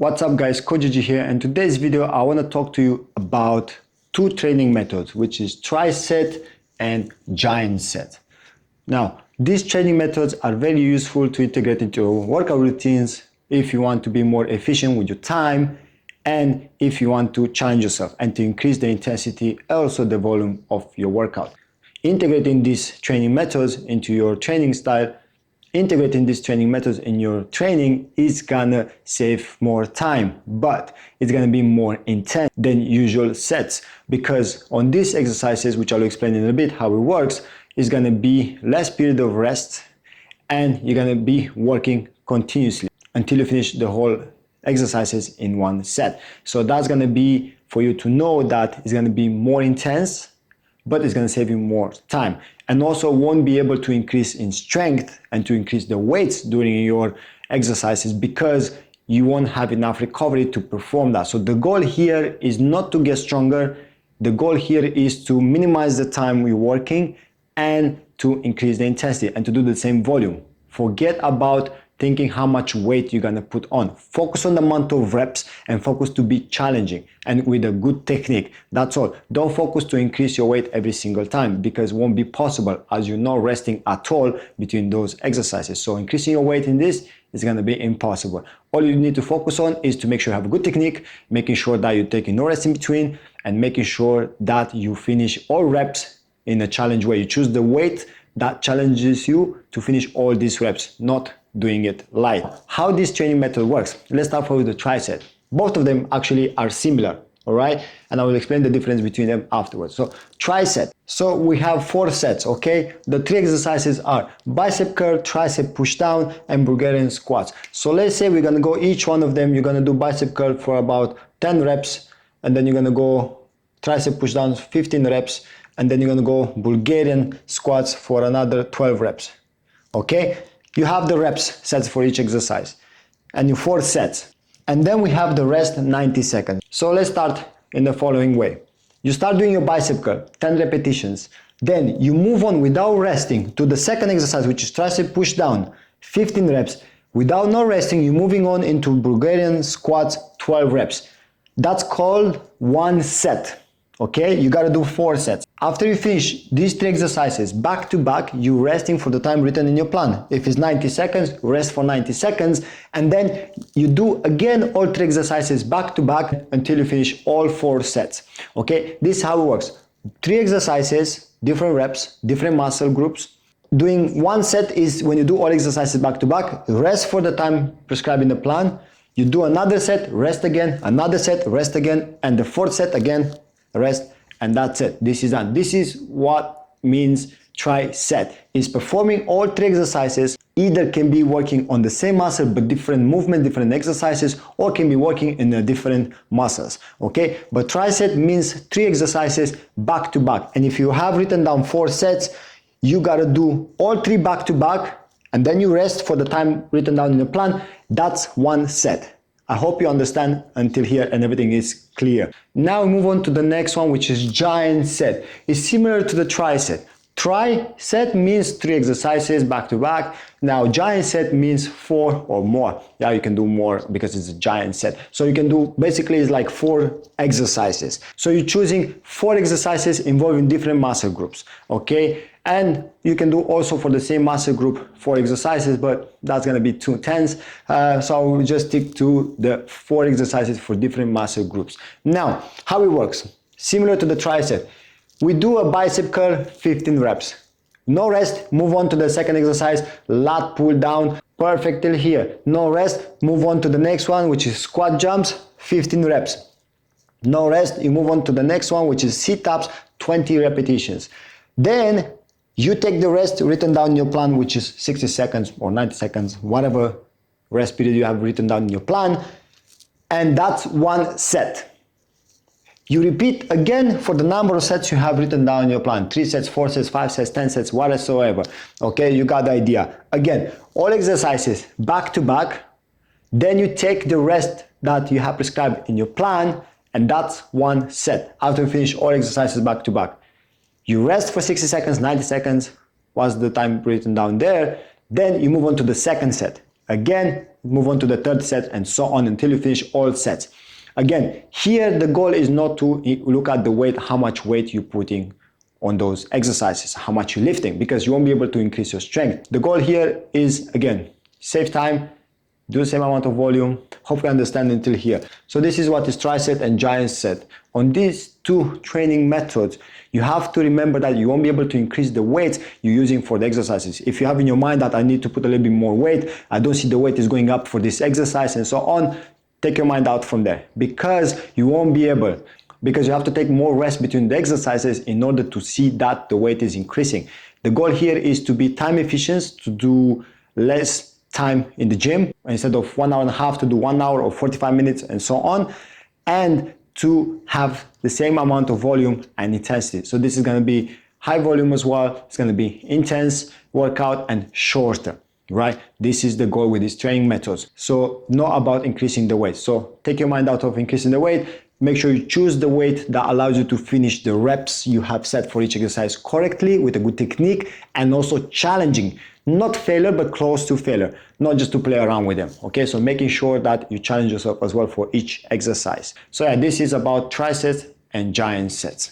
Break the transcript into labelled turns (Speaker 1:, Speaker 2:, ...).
Speaker 1: What's up guys, Coach Gigi here, and today's video I want to talk to you about two training methods, which is tri-set and giant set. Now, these training methods are very useful to integrate into your workout routines if you want to be more efficient with your time and if you want to challenge yourself and to increase the intensity and also the volume of your workout. Integrating these training methods into your training style, integrating these training methods in your training is gonna save more time, but it's gonna be more intense than usual sets, because on these exercises, which I'll explain in a bit how it works, is gonna be less period of rest and you're gonna be working continuously until you finish the whole exercises in one set. So that's gonna be for you to know that it's gonna be more intense, but it's going to save you more time, and also won't be able to increase in strength and to increase the weights during your exercises because you won't have enough recovery to perform that. So the goal here is not to get stronger. The goal here is to minimize the time you're working and to increase the intensity and to do the same volume. Forget about thinking how much weight you're gonna put on. Focus on the amount of reps and focus to be challenging and with a good technique. That's all. Don't focus to increase your weight every single time because it won't be possible as you're not resting at all between those exercises. So increasing your weight in this is gonna be impossible. All you need to focus on is to make sure you have a good technique, making sure that you're taking no rest in between, and making sure that you finish all reps in a challenge way. You choose the weight that challenges you to finish all these reps, not doing it light. How this training method works? Let's start with the tri-set. Both of them actually are similar, all right? And I will explain the difference between them afterwards. So tri-set. So we have 4 sets, okay? The 3 exercises are bicep curl, tricep push down, and Bulgarian squats. So let's say we're gonna go each one of them. You're gonna do bicep curl for about 10 reps, and then you're gonna go tricep push down 15 reps, and then you're gonna go Bulgarian squats for another 12 reps, okay? You have the reps sets for each exercise and you 4 sets. And then we have the rest 90 seconds. So let's start in the following way. You start doing your bicep curl, 10 repetitions. Then you move on without resting to the second exercise, which is tricep push down, 15 reps. Without no resting, you're moving on into Bulgarian squats, 12 reps. That's called one set. Okay, you gotta do 4 sets. After you finish these 3 exercises back to back, you're resting for the time written in your plan. If it's 90 seconds, rest for 90 seconds, and then you do again all 3 exercises back to back until you finish all 4 sets. Okay, this is how it works. 3 exercises, different reps, different muscle groups. Doing 1 set is when you do all exercises back to back, rest for the time prescribed in the plan. You do another set, rest again, another set, rest again, and the 4th set again, rest, and that's it. This is done. This is what means tri-set. Is performing all 3 exercises. Either can be working on the same muscle but different movement, different exercises, or can be working in different muscles. Okay, but tri-set means 3 exercises back to back. And if you have written down 4 sets, you gotta do all 3 back to back, and then you rest for the time written down in the plan. That's 1 set. I hope you understand until here and everything is clear. Now we move on to the next one, which is giant set. It's similar to the tri-set. Tri-set means 3 exercises back to back. Now giant set means 4 or more. Yeah, you can do more because it's a giant set. So you can do, basically it's like 4 exercises. So you're choosing 4 exercises involving different muscle groups, okay? And you can do also for the same muscle group 4 exercises, but that's gonna be too tense. So I will just stick to the 4 exercises for different muscle groups. Now, how it works, similar to the tri-set. We do a bicep curl, 15 reps. No rest, move on to the second exercise, lat pull down, perfect till here. No rest, move on to the next one, which is squat jumps, 15 reps. No rest, you move on to the next one, which is sit-ups, 20 repetitions. Then you take the rest written down in your plan, which is 60 seconds or 90 seconds, whatever rest period you have written down in your plan, and that's 1 set. You repeat again for the number of sets you have written down in your plan. 3 sets, 4 sets, 5 sets, 10 sets, whatsoever. Okay, you got the idea. Again, all exercises back to back. Then you take the rest that you have prescribed in your plan, and that's 1 set. After you finish all exercises back to back. You rest for 60 seconds, 90 seconds, what's the time written down there. Then you move on to the second set. Again, move on to the third set, and so on until you finish all sets. Again, here the goal is not to look at the weight, how much weight you're putting on those exercises, how much you're lifting, because you won't be able to increase your strength. The goal here is, again, save time, do the same amount of volume. Hopefully understand until here. So this is what is tricep and giant set. On these two training methods, you have to remember that you won't be able to increase the weight you're using for the exercises. If you have in your mind that I need to put a little bit more weight, I don't see the weight is going up for this exercise and so on, take your mind out from there, because you won't be able, because you have to take more rest between the exercises in order to see that the weight is increasing. The goal here is to be time efficient, to do less time in the gym, instead of 1.5 hours to do 1 hour or 45 minutes and so on, and to have the same amount of volume and intensity. So this is going to be high volume as well. It's going to be intense workout and shorter, right? This is the goal with these training methods. So not about increasing the weight. So take your mind out of increasing the weight. Make sure you choose the weight that allows you to finish the reps you have set for each exercise correctly with a good technique, and also challenging, not failure, but close to failure, not just to play around with them. Okay, so making sure that you challenge yourself as well for each exercise. So yeah, this is about triceps and giant sets.